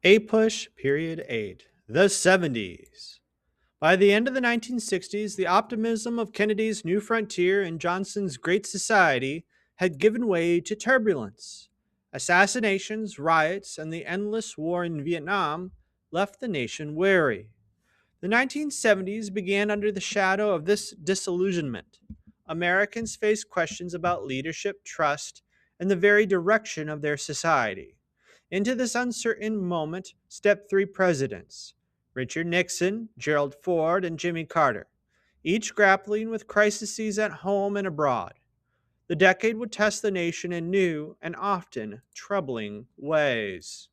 APUSH Period 8. The 70s. By the end of the 1960s, the optimism of Kennedy's New Frontier and Johnson's Great Society had given way to turbulence. Assassinations, riots, and the endless war in Vietnam left the nation wary. The 1970s began under the shadow of this disillusionment. Americans faced questions about leadership, trust, and the very direction of their society. Into this uncertain moment stepped three presidents: Richard Nixon, Gerald Ford, and Jimmy Carter, each grappling with crises at home and abroad. The decade would test the nation in new and often troubling ways.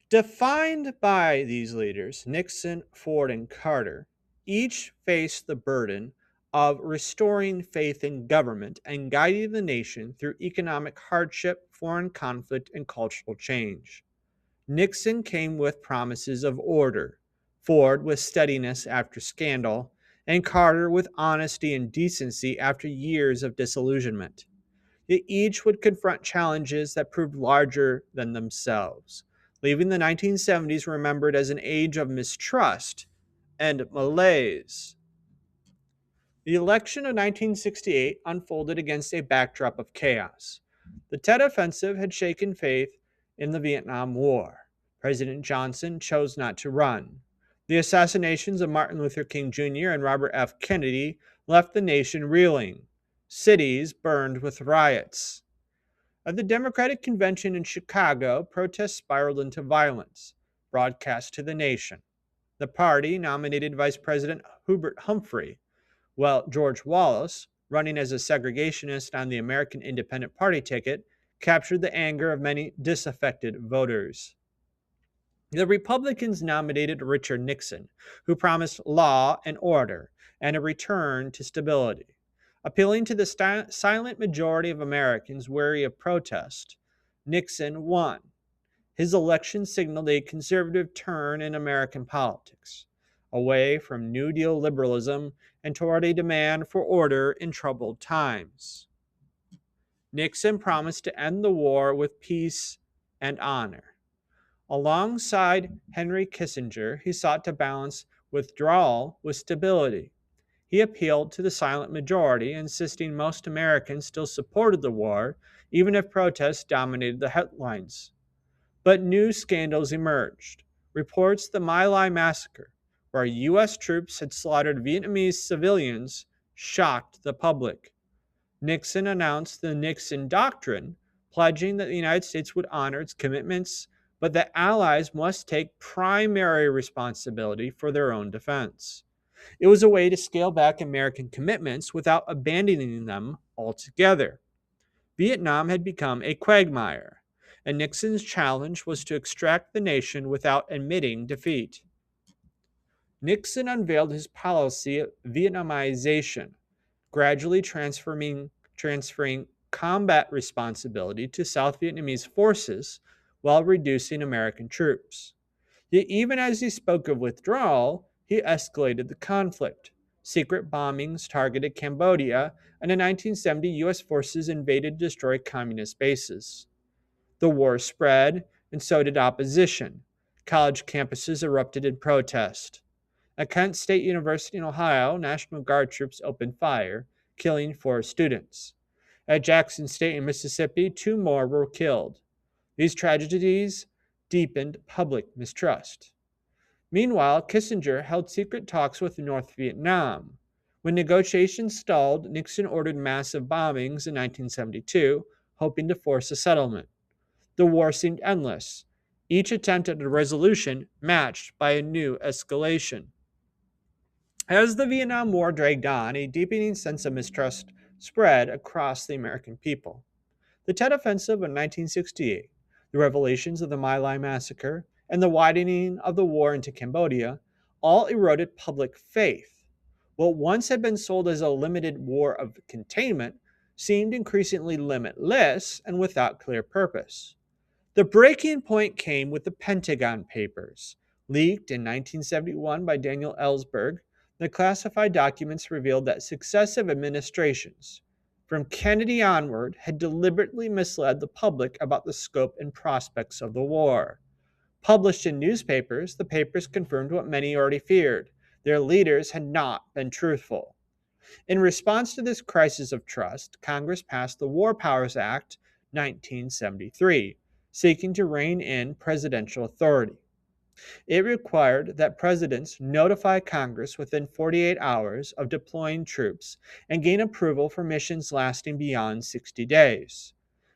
Defined by these leaders, Nixon, Ford, and Carter, each faced the burden of restoring faith in government and guiding the nation through economic hardship, foreign conflict, and cultural change. Nixon came with promises of order, Ford with steadiness after scandal, and Carter with honesty and decency after years of disillusionment. Yet each would confront challenges that proved larger than themselves, leaving the 1970s remembered as an age of mistrust and malaise. The election of 1968 unfolded against a backdrop of chaos. The Tet Offensive had shaken faith in the Vietnam War. President Johnson chose not to run. The assassinations of Martin Luther King Jr. and Robert F. Kennedy left the nation reeling. Cities burned with riots. At the Democratic Convention in Chicago, protests spiraled into violence, broadcast to the nation. The party nominated Vice President Hubert Humphrey, while George Wallace, running as a segregationist on the American Independent Party ticket, captured the anger of many disaffected voters. The Republicans nominated Richard Nixon, who promised law and order and a return to stability. Appealing to the silent majority of Americans wary of protest, Nixon won. His election signaled a conservative turn in American politics, away from New Deal liberalism and toward a demand for order in troubled times. Nixon promised to end the war with peace and honor. Alongside Henry Kissinger, he sought to balance withdrawal with stability. He appealed to the silent majority, insisting most Americans still supported the war, even if protests dominated the headlines. But new scandals emerged. Reports of the My Lai massacre, where U.S. troops had slaughtered Vietnamese civilians, shocked the public. Nixon announced the Nixon Doctrine, pledging that the United States would honor its commitments, but that allies must take primary responsibility for their own defense. It was a way to scale back American commitments without abandoning them altogether. Vietnam had become a quagmire, and Nixon's challenge was to extract the nation without admitting defeat. Nixon unveiled his policy of Vietnamization, gradually transferring combat responsibility to South Vietnamese forces while reducing American troops. Yet, even as he spoke of withdrawal, he escalated the conflict. Secret bombings targeted Cambodia, and in 1970, U.S. forces invaded and destroyed communist bases. The war spread, and so did opposition. College campuses erupted in protest. At Kent State University in Ohio, National Guard troops opened fire, killing 4 students. At Jackson State in Mississippi, 2 more were killed. These tragedies deepened public mistrust. Meanwhile, Kissinger held secret talks with North Vietnam. When negotiations stalled, Nixon ordered massive bombings in 1972, hoping to force a settlement. The war seemed endless, each attempt at a resolution matched by a new escalation. As the Vietnam War dragged on, a deepening sense of mistrust spread across the American people. The Tet Offensive of 1968, the revelations of the My Lai massacre, and the widening of the war into Cambodia all eroded public faith. What once had been sold as a limited war of containment seemed increasingly limitless and without clear purpose. The breaking point came with the Pentagon Papers. Leaked in 1971 by Daniel Ellsberg, the classified documents revealed that successive administrations, from Kennedy onward, had deliberately misled the public about the scope and prospects of the war. Published in newspapers, the papers confirmed what many already feared: their leaders had not been truthful. In response to this crisis of trust, Congress passed the War Powers Act 1973, seeking to rein in presidential authority. It required that presidents notify Congress within 48 hours of deploying troops and gain approval for missions lasting beyond 60 days.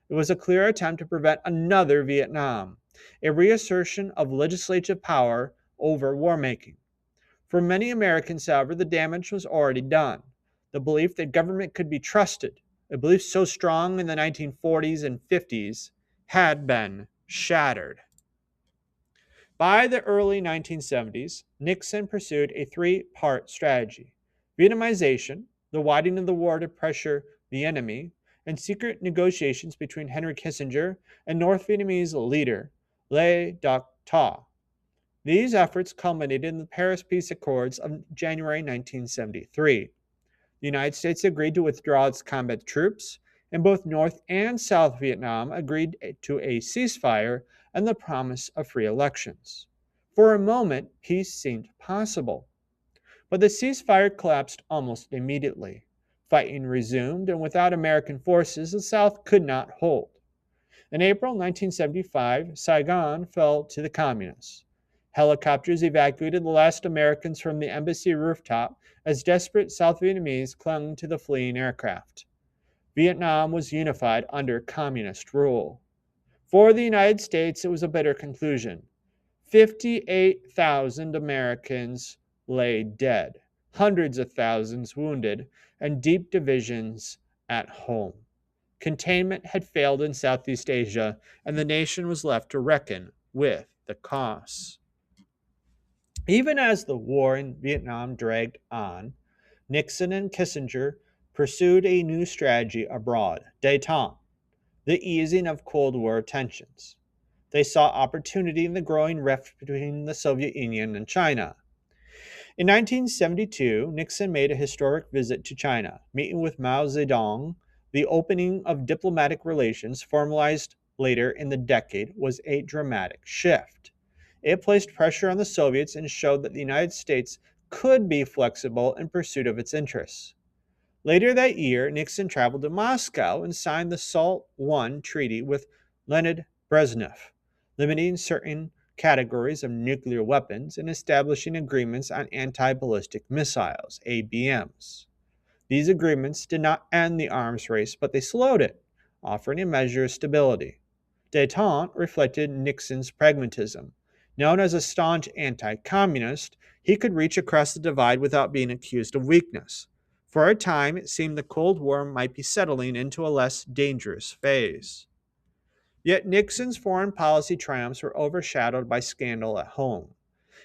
It was a clear attempt to prevent another Vietnam, a reassertion of legislative power over war making. For many Americans, however, the damage was already done. The belief that government could be trusted, a belief so strong in the 1940s and 50s, had been shattered. By the early 1970s, Nixon pursued a three-part strategy: Vietnamization, the widening of the war to pressure the enemy, and secret negotiations between Henry Kissinger and North Vietnamese leader Le Duc Tho. These efforts culminated in the Paris Peace Accords of January 1973. The United States agreed to withdraw its combat troops, and both North and South Vietnam agreed to a ceasefire and the promise of free elections. For a moment, peace seemed possible, but the ceasefire collapsed almost immediately. Fighting resumed, and without American forces, the South could not hold. In April 1975, Saigon fell to the Communists. Helicopters evacuated the last Americans from the embassy rooftop as desperate South Vietnamese clung to the fleeing aircraft. Vietnam was unified under communist rule. For the United States, it was a bitter conclusion. 58,000 Americans lay dead, hundreds of thousands wounded, and deep divisions at home. Containment had failed in Southeast Asia, and the nation was left to reckon with the costs. Even as the war in Vietnam dragged on, Nixon and Kissinger pursued a new strategy abroad: détente, the easing of Cold War tensions. They saw opportunity in the growing rift between the Soviet Union and China. In 1972, Nixon made a historic visit to China, meeting with Mao Zedong. The opening of diplomatic relations, formalized later in the decade, was a dramatic shift. It placed pressure on the Soviets and showed that the United States could be flexible in pursuit of its interests. Later that year, Nixon traveled to Moscow and signed the SALT I treaty with Leonid Brezhnev, limiting certain categories of nuclear weapons and establishing agreements on anti-ballistic missiles, ABMs. These agreements did not end the arms race, but they slowed it, offering a measure of stability. Détente reflected Nixon's pragmatism. Known as a staunch anti-communist, he could reach across the divide without being accused of weakness. For a time, it seemed the Cold War might be settling into a less dangerous phase. Yet Nixon's foreign policy triumphs were overshadowed by scandal at home.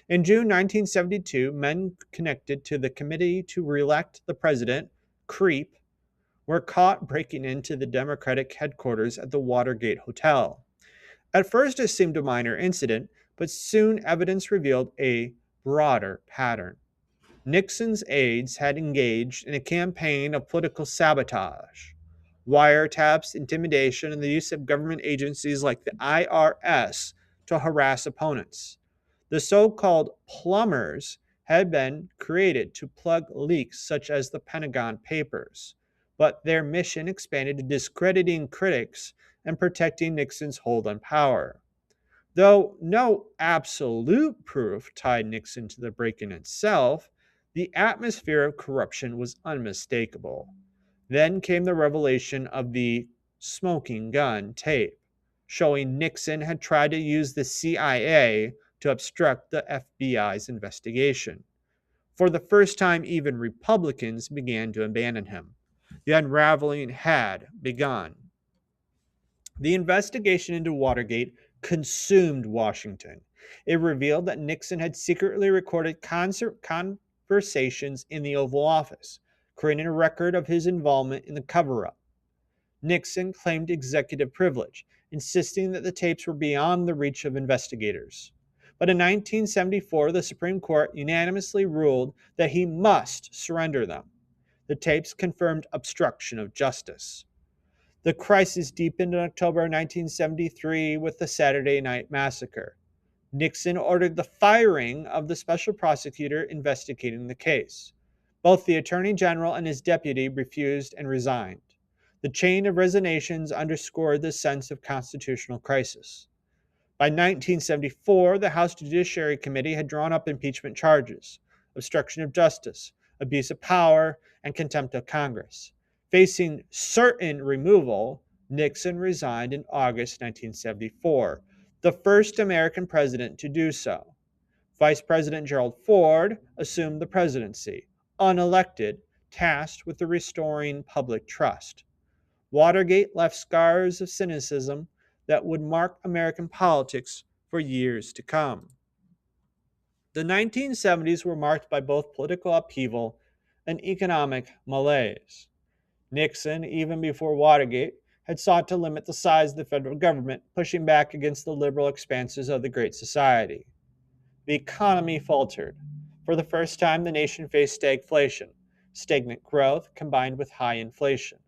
In June 1972, men connected to the Committee to Re-elect the President, CREEP, were caught breaking into the Democratic headquarters at the Watergate Hotel. At first, it seemed a minor incident, but soon evidence revealed a broader pattern. Nixon's aides had engaged in a campaign of political sabotage. Wiretaps, intimidation, and the use of government agencies like the IRS to harass opponents. The so-called plumbers had been created to plug leaks such as the Pentagon Papers, but their mission expanded to discrediting critics and protecting Nixon's hold on power. Though no absolute proof tied Nixon to the break-in itself, the atmosphere of corruption was unmistakable. Then came the revelation of the smoking gun tape, showing Nixon had tried to use the CIA to obstruct the FBI's investigation. For the first time, even Republicans began to abandon him. The unraveling had begun. The investigation into Watergate consumed Washington. It revealed that Nixon had secretly recorded conversations in the Oval Office, creating a record of his involvement in the cover up. Nixon claimed executive privilege, insisting that the tapes were beyond the reach of investigators. But in 1974, the Supreme Court unanimously ruled that he must surrender them. The tapes confirmed obstruction of justice. The crisis deepened in October 1973 with the Saturday Night Massacre. Nixon ordered the firing of the special prosecutor investigating the case. Both the Attorney General and his deputy refused and resigned. The chain of resignations underscored the sense of constitutional crisis. By 1974, the House Judiciary Committee had drawn up impeachment charges: obstruction of justice, abuse of power, and contempt of Congress. Facing certain removal, Nixon resigned in August 1974, the first American president to do so. Vice President Gerald Ford assumed the presidency, unelected, tasked with restoring public trust. Watergate left scars of cynicism that would mark American politics for years to come. The 1970s were marked by both political upheaval and economic malaise. Nixon, even before Watergate, had sought to limit the size of the federal government, pushing back against the liberal expanses of the Great Society. The economy faltered. For the first time, the nation faced stagflation, stagnant growth combined with high inflation.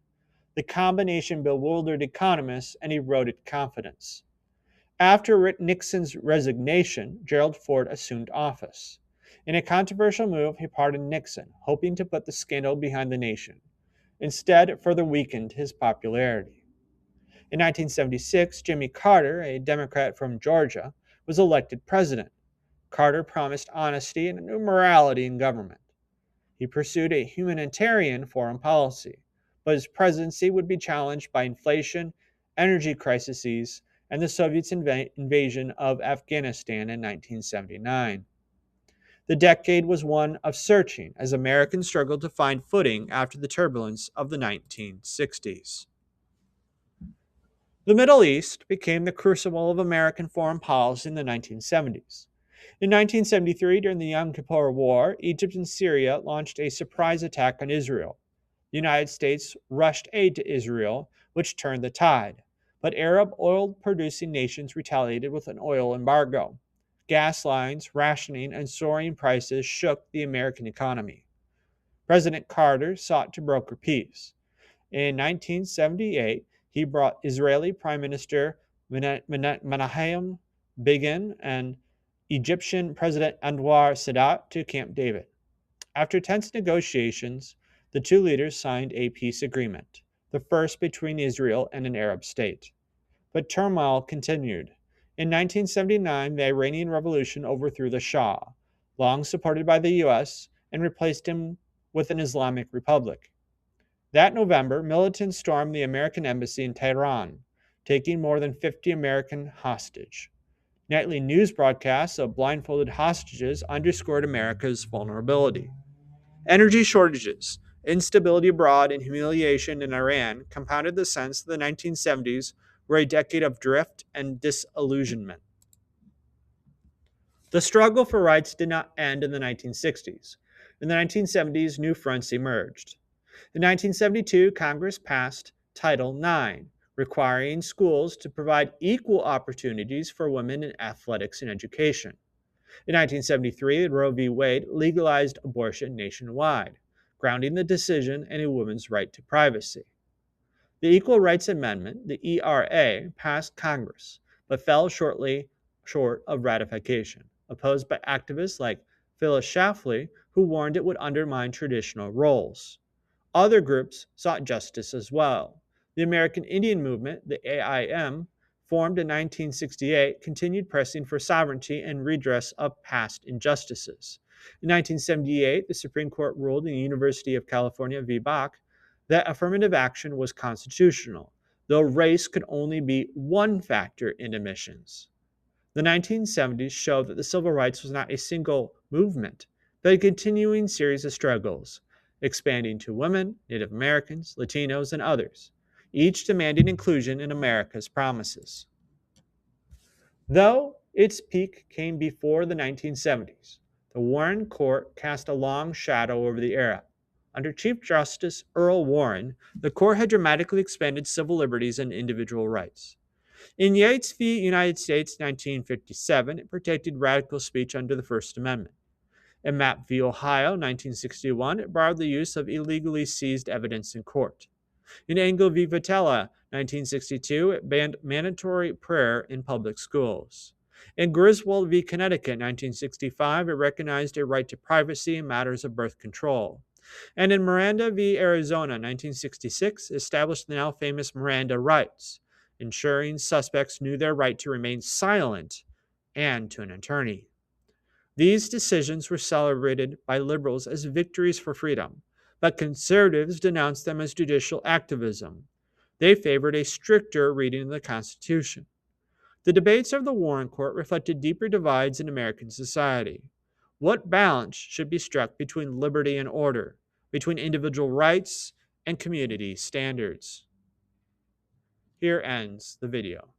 The combination bewildered economists and eroded confidence. After Nixon's resignation, Gerald Ford assumed office. In a controversial move, he pardoned Nixon, hoping to put the scandal behind the nation. Instead, it further weakened his popularity. In 1976, Jimmy Carter, a Democrat from Georgia, was elected president. Carter promised honesty and a new morality in government. He pursued a humanitarian foreign policy, but his presidency would be challenged by inflation, energy crises, and the Soviets' invasion of Afghanistan in 1979. The decade was one of searching as Americans struggled to find footing after the turbulence of the 1960s. The Middle East became the crucible of American foreign policy in the 1970s. In 1973, during the Yom Kippur War, Egypt and Syria launched a surprise attack on Israel. The United States rushed aid to Israel, which turned the tide. But Arab oil-producing nations retaliated with an oil embargo. Gas lines, rationing, and soaring prices shook the American economy. President Carter sought to broker peace. In 1978, he brought Israeli Prime Minister Menachem Begin and Egyptian President Anwar Sadat to Camp David. After tense negotiations, the two leaders signed a peace agreement, the first between Israel and an Arab state. But turmoil continued. In 1979, the Iranian Revolution overthrew the Shah, long supported by the U.S., and replaced him with an Islamic Republic. That November, militants stormed the American embassy in Tehran, taking more than 50 Americans hostage. Nightly news broadcasts of blindfolded hostages underscored America's vulnerability. Energy shortages, instability abroad, and humiliation in Iran compounded the sense that the 1970s were a decade of drift and disillusionment. The struggle for rights did not end in the 1960s. In the 1970s, new fronts emerged. In 1972, Congress passed Title IX, requiring schools to provide equal opportunities for women in athletics and education. In 1973, Roe v. Wade legalized abortion nationwide, grounding the decision in a woman's right to privacy. The Equal Rights Amendment, the ERA, passed Congress, but fell short of ratification, opposed by activists like Phyllis Schlafly, who warned it would undermine traditional roles. Other groups sought justice as well. The American Indian Movement, the AIM, formed in 1968, continued pressing for sovereignty and redress of past injustices. In 1978, the Supreme Court ruled in the University of California v. Bach that affirmative action was constitutional, though race could only be one factor in admissions. The 1970s showed that the civil rights was not a single movement, but a continuing series of struggles, expanding to women, Native Americans, Latinos, and others, each demanding inclusion in America's promises. Though its peak came before the 1970s, the Warren Court cast a long shadow over the era. Under Chief Justice Earl Warren, the court had dramatically expanded civil liberties and individual rights. In Yates v. United States 1957, it protected radical speech under the First Amendment. In Mapp v. Ohio, 1961, it barred the use of illegally seized evidence in court. In Engel v. Vitella, 1962, it banned mandatory prayer in public schools. In Griswold v. Connecticut, 1965, it recognized a right to privacy in matters of birth control. And in Miranda v. Arizona, 1966, established the now famous Miranda rights, ensuring suspects knew their right to remain silent and to an attorney. These decisions were celebrated by liberals as victories for freedom, but conservatives denounced them as judicial activism. They favored a stricter reading of the Constitution. The debates of the Warren Court reflected deeper divides in American society. What balance should be struck between liberty and order, between individual rights and community standards? Here ends the video.